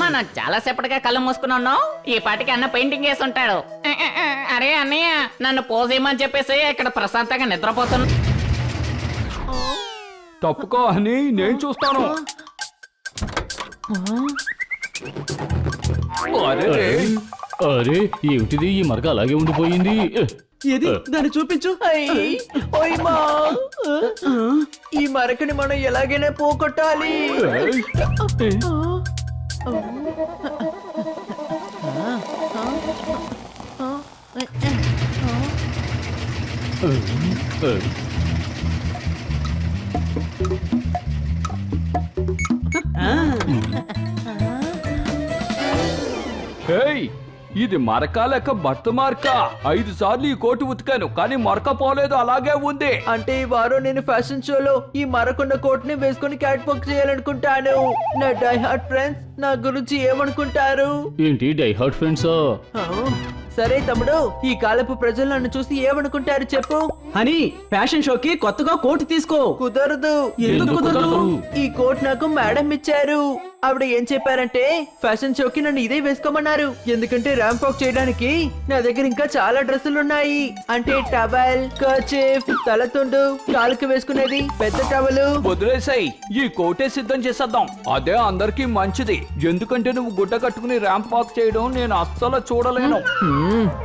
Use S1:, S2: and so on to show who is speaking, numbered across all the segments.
S1: మనం చాలా సేపటిగా కళ్ళు మూసుకుని ఉన్నాం. ఈ పాటికి అన్న పెయింటింగ్ వేసి ఉంటాడు. అరే అన్నయ్య, నన్ను పోసేయమని చెప్పేసి ఇక్కడ ప్రశాంతంగా నిద్రపోతున్నా.
S2: తప్పుకో అని నేను చూస్తాను.
S3: అరే ఏమిటిది, ఈ మరక అలాగే ఉండిపోయింది.
S4: ఏది దాన్ని చూపించు.
S5: ఈ మరకని మనం ఎలాగైనా పోగొట్టాలి.
S2: హేయ్, ఇది మరక లెక్క బట్ట మార్క. 5 సార్లు ఈ కోటు ఉతికాను కానీ మరక పోలేదు, అలాగే ఉంది.
S5: అంటే ఈ వారం నేను ఫ్యాషన్ షోలో ఈ మరకున్న కోట్ ని వేసుకుని క్యాట్ వాక్ చేయాలనుకుంటాను. నా డై హార్ట్ ఫ్రెండ్స్ నా గురించి ఏమనుకుంటారు?
S3: ఏంటి డైహార్ట్ ఫ్రెండ్సా?
S5: సరే తమ్ముడు, ఈ కాలపు ప్రజలు నన్ను చూసి ఏమనుకుంటారు చెప్పు.
S4: అని ఫ్యాషన్ షోకి కొత్తగా కోట్ తీసుకో.
S5: కుదరదు.
S4: ఎందుకు కుదరదు?
S5: ఈ కోట్ నాకు మేడం ఇచ్చారు. ఆవిడ ఏం చెప్పారంటే ఫ్యాషన్ షోకి నన్ను ఇదే వేసుకోమన్నారు. ఎందుకంటే ర్యాంప్ వాక్ చేయడానికి నా దగ్గర ఇంకా చాలా డ్రెస్సులు ఉన్నాయి. అంటే టవల్, కర్చీఫ్, తలతుండు, కాలుకి వేసుకునేది పెద్ద టవలు.
S2: వదిలేసాయి, ఈ కోటే సిద్ధం చేసేద్దాం. అదే అందరికీ మంచిది. ఎందుకంటే నువ్వు గుడ్డ కట్టుకుని ర్యాంప్ వాక్ చేయడం నేను అస్సలు చూడలేను.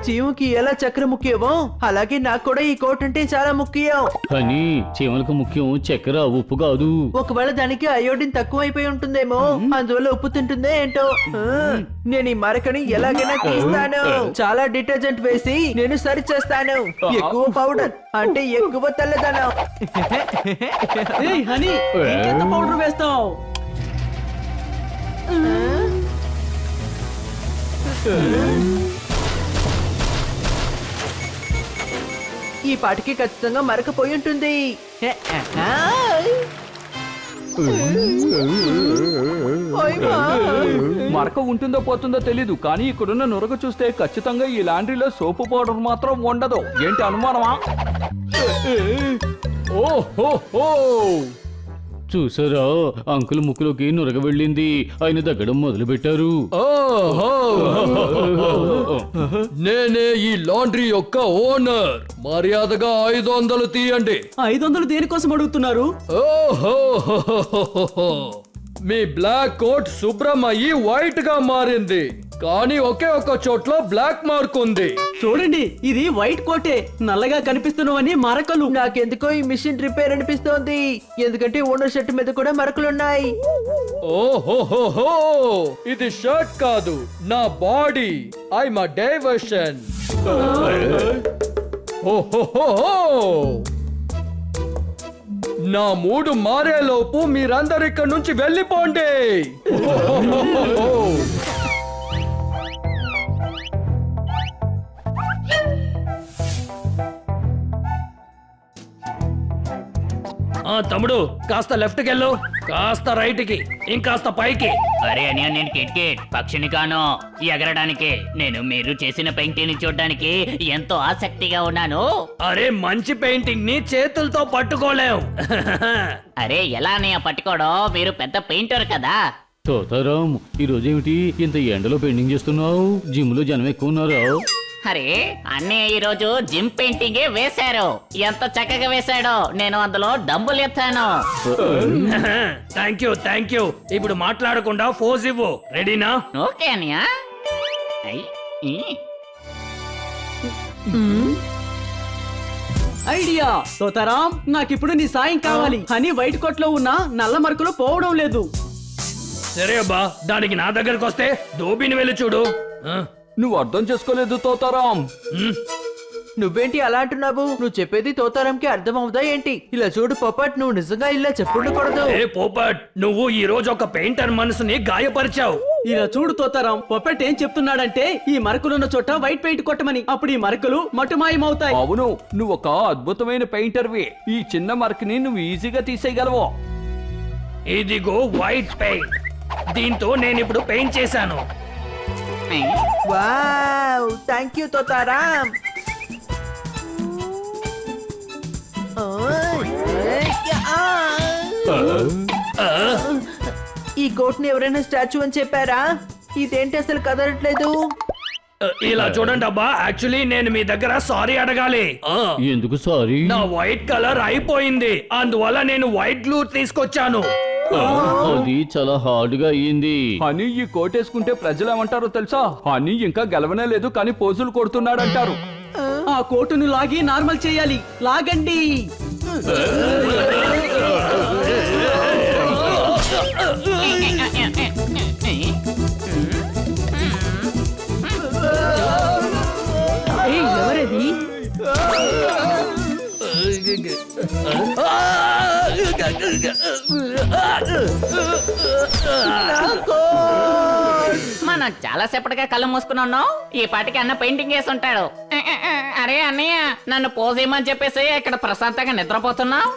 S5: చీముకి ఎలా చక్కెర ముఖ్యమో అలాగే నాకు కూడా ఈ కోట్ అంటే చాలా ముఖ్యం.
S3: కానీ చీమలకు ముఖ్యం చక్కెర, ఉప్పు కాదు.
S5: ఒకవేళ దానికి అయోడిన్ తక్కువ అయిపోయి ఉంటుందేమో, అందువల్ల ఉప్పు తింటుందే ఏంటో. నేను ఈ మరకని ఎలాగైనా తీస్తాను. చాలా డిటర్జెంట్ వేసి నేను సరి చేస్తాను. ఎక్కువ పౌడర్ అంటే ఎక్కువ తెల్లదనం.
S4: ఏయ్ హనీ, ఇంకెంత పౌడర్ వేస్తావు?
S5: ఈ పాటికి ఖచ్చితంగా మరకపోయి ఉంటుంది.
S2: మరక ఉంటుందో పోతుందో తెలీదు, కానీ ఇక్కడున్న నురగ చూస్తే ఖచ్చితంగా ఈ లాండ్రీలో సోపు పౌడర్ మాత్రం ఉండదు. ఏంటి అనుమానమా? ఓహో,
S3: చూసారా, అంకుల్ ముక్కులోకి నురగ వెళ్ళింది. ఆయన దగ్గడం మొదలు పెట్టారు.
S6: నేనే ఈ లాండ్రీ యొక్క ఓనర్. మర్యాదగా 500 తీయండి.
S4: 500 దేనికోసం అడుగుతున్నారు?
S6: ఓహో, మీ బ్లాక్ కోట్ శుభ్రం అయ్యి వైట్ గా మారింది, కానీ ఒకే ఒక చోట్ల బ్లాక్ మార్క్ ఉంది.
S4: చూడండి, ఇది వైట్ కోటే. నల్లగా కనిపిస్తున్నవని మరకలు.
S5: నాకెందుకో ఈ మిషన్ రిపేర్ అనిపిస్తోంది. ఎందుకంటే ఓనర్ షర్ట్ మీద కూడా మరకలున్నాయి.
S6: ఓహోహోహో, ఇది షర్ట్ కాదు, నా బాడీ. I'm a diversion. ఓహోహోహో, నా మూడు మారేలోపు మీరందరు ఇక్కడి నుంచి వెళ్ళిపోండి. ఓహోహోహో. తమ్ముడు, కాస్త లెఫ్ట్ కెళ్ళు, కాస్త రైట్ కి, ఇంకాస్త పైకి.
S1: అరే అని నేను కిట్కిట్ పక్షిని కాను ఎగరడానికి. నేను మీరు చేసిన పెయింటింగ్ ని చూడడానికి ఎంతో ఆసక్తిగా ఉన్నాను.
S6: అరే, మంచి పెయింటింగ్ ని చేతులతో పట్టుకోలేం.
S1: అరే ఎలా అన్నయ్య పట్టుకోవడం, మీరు పెద్ద పెయింటర్ కదా.
S3: తోతారాం, ఈ రోజేమిటి ఇంత ఎండలో పెయింటింగ్ చేస్తున్నావు? జిమ్ లో జనం ఎక్కువ ఉన్నారా?
S1: అరే అన్నయ్య ఈ రోజు జిమ్ పెయింటింగే వేశారు. ఎంత చక్కగా వేశాడో. నేను అందులో డంబులు ఎత్తాను.
S6: Thank you. ఇప్పుడు మాట్లాడకుండా ఫోజ్ ఇవ్వు. రెడీనా?
S1: ఓకే అన్నయ్య.
S4: ఐడియా. తోతారాం, నాకిప్పుడు నీ సాయం కావాలి. హనీ వైట్ కోట్ లో ఉన్న నల్ల మరకలు పోవడం లేదు.
S6: సరే అబ్బా, దానికి నా దగ్గరకు వస్తే దోబిని వెళ్ళి చూడు.
S2: నువ్వు అర్థం చేసుకోలేదు తోతారాం.
S5: నువ్వేంటి అలా అంటున్నావు? నువ్వు చెప్పేది తోతారంకి అర్థం అవుదా ఏంటి? ఇలా చూడు పొపట్, నువ్వు నిజంగా ఇలా చెప్పుండకూడదు.
S6: ఏ పోపట్, నువ్వు ఈ రోజు ఒక పెయింటర్ మనసుని గాయపరిచావు.
S4: ఇలా చూడు తోతారాం, పొపెట్ ఏం చెప్తున్నాడంటే ఈ మరకలున్న చోట వైట్ పెయింట్ కొట్టమని. అప్పుడు ఈ మరకలు మటుమాయమవుతాయి.
S2: అవును, నువ్వు ఒక అద్భుతమైన పెయింటర్వి. ఈ చిన్న మరకని నువ్వు ఈజీగా తీసేయగలవు.
S6: ఇదిగో వైట్ పెయింట్. దీంతో నేను ఇప్పుడు పెయింట్ చేశాను.
S5: Wow, thank you Totaram. ఈ కోట్ ని ఎవరైనా స్టాచ్యూ అని చెప్పారా? ఇదేంటి అసలు కదలట్లేదు?
S6: ఇలా చూడండి అబ్బా, యాక్చువల్లీ నేను మీ దగ్గర సారీ అడగాలి.
S3: ఎందుకు సారీ?
S6: నా వైట్ కలర్ అయిపోయింది, అందువల్ల నేను వైట్ గ్లూ తీసుకొచ్చాను.
S3: అది చాలా హార్డ్ గా అయ్యింది.
S2: హనీ ఈ కోట్ వేసుకుంటే ప్రజలు ఏమంటారో తెలుసా? హనీ ఇంకా గెలవనే లేదు కానీ పోజులు కొడుతున్నాడంటారు.
S4: ఆ కోటును లాగి నార్మల్ చేయాలి. లాగండి.
S7: ఎవరది?
S1: మనం చాలా సేపటిగా కళ్ళు మూసుకుని ఉన్నాం. ఈ పాటికి అన్న పెయింటింగ్ వేసి ఉంటాడు. అరే అన్నయ్య, నన్ను పోజేయమని చెప్పేసి ఇక్కడ ప్రశాంతంగా నిద్రపోతున్నావు.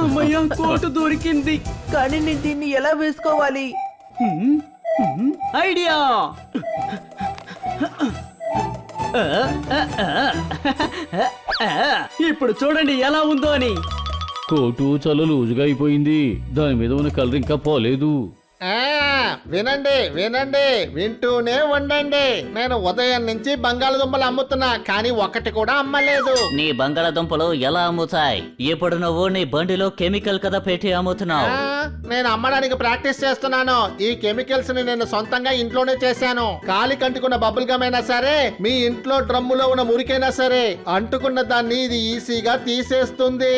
S4: అమ్మయ్య, కోటు దొరికింది.
S5: కానీ నేను దీన్ని ఎలా వేసుకోవాలి?
S4: ఐడియా. ఇప్పుడు చూడండి ఎలా ఉందో అని.
S3: కోటు చాలా లూజుగా అయిపోయింది. దాని మీద ఉన్న కలర్ ఇంకా పోలేదు.
S8: వినండి వినండి, వింటూనే ఉండండి. నేను ఉదయం నుంచి బంగాళదుంపలు అమ్ముతున్నా, కానీ ఒక్కటి కూడా అమ్మలేదు.
S9: నీ బంగాళాదుంపలు ఎలా అమ్ముతాయి? ఇప్పుడు నువ్వు నీ బండిలో కెమికల్ కదా పెట్టి అమ్ముతున్నావు.
S8: నేను అమ్మడానికి ప్రాక్టీస్ చేస్తున్నాను. ఈ కెమికల్స్ ని నేను సొంతంగా ఇంట్లోనే చేశాను. కాలి కంటుకున్న బబుల్ గమ్ అయినా సరే, మీ ఇంట్లో డ్రమ్ములో ఉన్న మురికైనా సరే, అంటుకున్న దాన్ని ఇది ఈజీగా తీసేస్తుంది.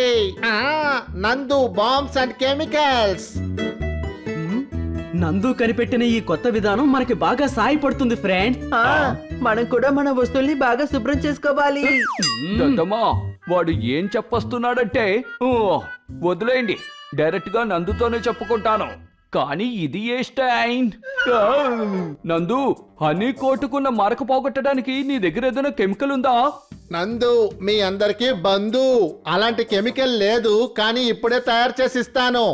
S8: నందు బాంబ్స్ అండ్ కెమికల్స్.
S4: నందు కనిపెట్టిన ఈ కొత్త విధానం మనకి బాగా సాయపడుతుంది ఫ్రెండ్స్.
S5: మనం కూడా మన వస్తువుల్ని బాగా శుభ్రం చేసుకోవాలి.
S2: దద్దమ్మా, వాడు ఏం చెప్పొస్తున్నాడంటే వదిలేయండి, డైరెక్ట్ గా నందుతోనే చెప్పుకుంటాను. కానీ ఇది ఏ స్టైన్? నందు, హనీ కోటుకున్న మరక పోగొట్టడానికి నీ దగ్గర ఏదైనా కెమికల్ ఉందా?
S8: నందు, మీ అందరికి బంధు. అలాంటి కెమికల్ లేదు, కానీ ఇప్పుడే తయారు చేసి ఇస్తాను.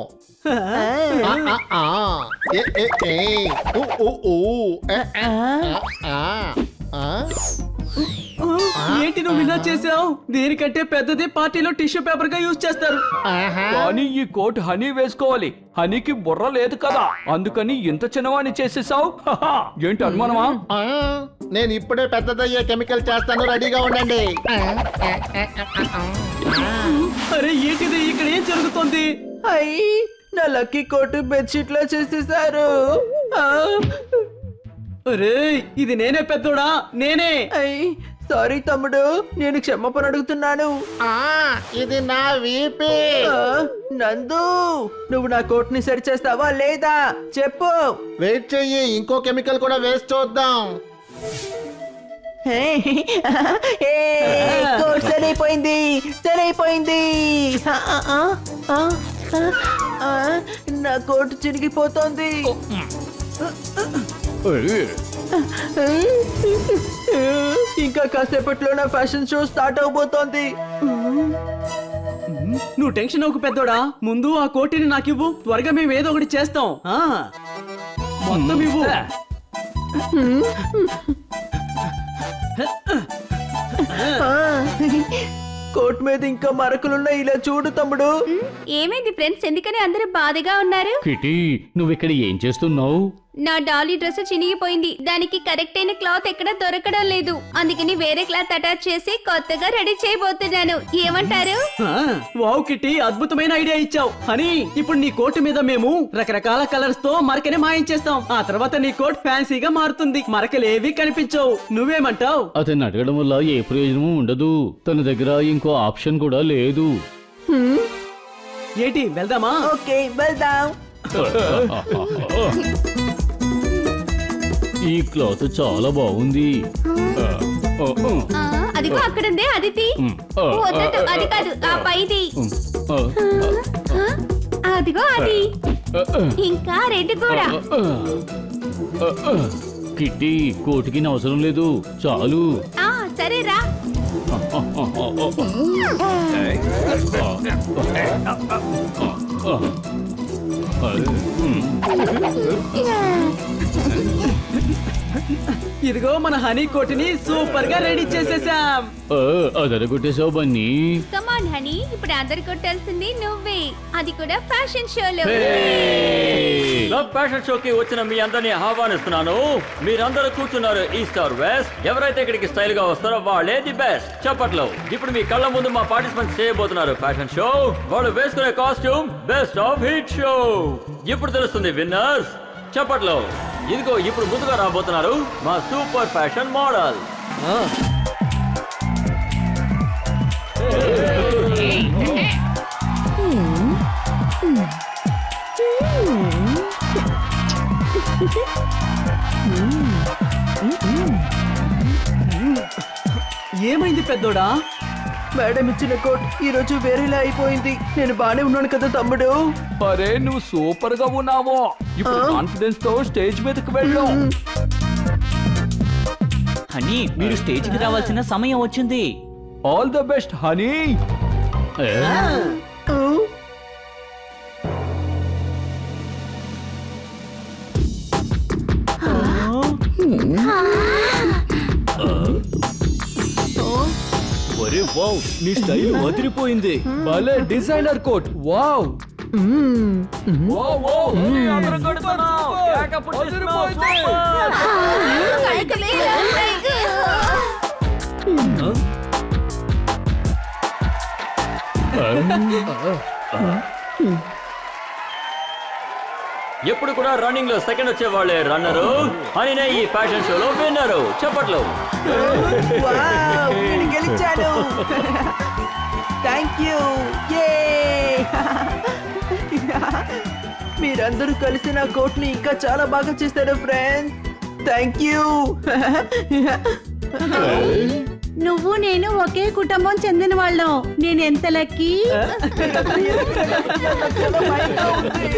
S4: ఏంటి నువ్వు ఇలా చేసావు? దీనికంటే పెద్దది పార్టీలో టిష్యూ పేపర్ గా యూజ్ చేస్తారు.
S2: కానీ ఈ కోట్ హనీ వేసుకోవాలి. హనీకి బుర్ర లేదు కదా, అందుకని ఇంత చిన్నవాణి చేసేసావు. ఏంటి అనుమానమా?
S8: నేను ఇప్పుడే పెద్దదయ్యే కెమికల్ చేస్తాను, రెడీగా ఉండండి.
S4: అరే ఏంటిది, ఇక్కడ ఏం జరుగుతుంది?
S5: అయ్యి, నా లక్కీ కోటు బెడ్షీట్ లో చేసేసారు.
S4: అరే ఇది నేనే పెద్దోడా, నేనే.
S5: అయ్యి, సారీ తమ్ముడు, నేను క్షమాపణ అడుగుతున్నాను.
S8: ఇది నా వీపీ.
S5: నందు, నువ్వు నా కోట్ ని సరి చేస్తావా లేదా చెప్పు.
S8: వెయిట్ చెయ్యి, ఇంకో కెమికల్ కూడా వేసి చూద్దాం.
S5: కోట్ సరైపోయింది, సరైపోయింది. నా కోటు చిరిగిపోతోంది. ఇంకా కాసేపట్లో నా ఫ్యాషన్ షో స్టార్ట్ అవబోతోంది.
S4: నువ్వు టెన్షన్ అవ్వకు పెద్దోడా, ముందు ఆ కోటిని నాకివ్వు. త్వరగా మేము ఏదో ఒకటి చేస్తాం. మొత్తం ఇవ్వు.
S5: కోట్ మీద ఇంకా మరకలున్నాయి, ఇలా చూడు తమ్ముడు.
S7: ఏమైంది ఫ్రెండ్స్, ఎందుకని అందరూ బాధగా ఉన్నారు?
S3: కిటీ, నువ్వు ఇక్కడ ఏం చేస్తున్నావు?
S7: నా డాలీ డ్రెస్ చినిగిపోయింది. దానికి కరెక్ట్ అయిన క్లాత్ ఎక్కడ దొరకడం లేదు. అందుకని వేరే క్లాత్ అటాచ్ చేసి కొత్తగా రెడీ చేయబోతున్నాను. ఏమంటారు?
S4: వావ్ కిట్టి, అద్భుతమైన ఐడియా ఇచ్చావు. హనీ, ఇప్పుడు నీ కోటు మీద మేము రకరకాల కలర్స్ తో మరకని మాయం చేస్తాం. ఆ తర్వాత నీ కోట్ ఫ్యాన్సీగా మారుతుంది. మరకలేవి కనిపించవు. నువ్వేమంటావు?
S3: అతన్ని అడగడం వల్ల ఏ ప్రయోజనము ఉండదు. తన దగ్గర ఇంకో ఆప్షన్ కూడా లేదు.
S4: ఏంటి, వెళ్దామా?
S5: ఓకే, వెళ్దాం.
S3: ఈ క్లాత్ చాలా బాగుంది.
S7: అదిగో అక్కడుందే, అది తీ. వద్దొద్దు, అది కాదు, ఆ పైది. అదిగో అది. ఇంకా రెడ్ కూడా.
S3: కిట్టి, కోటికి అవసరం లేదు, చాలు.
S7: సరేరా.
S4: ఇదిగో మన హనీ కోటిని సూపర్ గా రెడీ చేసేసాం.
S3: అదరగొట్టేసావు బన్నీ.
S7: కమాన్ హనీ, ఇప్పుడు అందరు కొట్టాల్సింది నువ్వే, అది కూడా ఫ్యాషన్ షోలో.
S10: ఫ్యాషన్ షోకి వచ్చిన మీ అందరినీ ఆహ్వానిస్తున్నాను. మీరందరూ కూర్చున్నారు ఈస్ట్ ఆర్ వెస్ట్. ఎవరైతే ఇక్కడికి స్టైల్ గా వస్తారో వాళ్ళే ది బెస్ట్. చప్పట్లో ఇప్పుడు మీ కళ్ళ ముందు మా పార్టిసిపెంట్స్ చేయబోతున్నారు ఫ్యాషన్ షో. వాళ్ళు వేసుకునే costume best of hit show. ఇప్పుడు తెలుస్తుంది విన్నర్స్. చప్పట్లో ఇదిగో ఇప్పుడు ముందుగా రాబోతున్నారు మా సూపర్ ఫ్యాషన్ మోడల్.
S4: ఏమైంది పెద్దోడా?
S5: మేడం ఇచ్చిన కోట్ ఈ రోజు వేరేలా అయిపోయింది. నేను బానే ఉన్నాను కదా తమ్ముడు.
S2: అరే నువ్వు సూపర్ గా ఉన్నావు. ఇప్పుడు కాన్ఫిడెన్స్ తో స్టేజ్ మీదకి వెళ్ళు.
S9: హనీ మీరు స్టేజ్కి రావాల్సిన సమయం వచ్చింది.
S2: All the best honey.
S10: ఒరే వావ్, నీ స్టైల్ వదిలిపోయింది.
S6: భలే డిజైనర్ కోట్. వావ్
S10: ఎప్పుడు కూడా రన్నింగ్ లో సెకండ్ వచ్చే వాళ్ళే రన్నరు. హనీనే ఈ ఫ్యాషన్ షోలో విన్నరు. చప్పట్లు.
S5: వావ్, నేను గెలిచాను. Thank you. మీరందరూ కలిసి నా కోట్ ని ఇంకా చాలా బాగా చేస్తారు ఫ్రెండ్స్. Thank you.
S7: నువ్వు నేను ఒకే కుటుంబం చెందిన వాళ్ళం. నేను ఎంత లక్కీ.
S5: చాలా భయంగా ఉంది.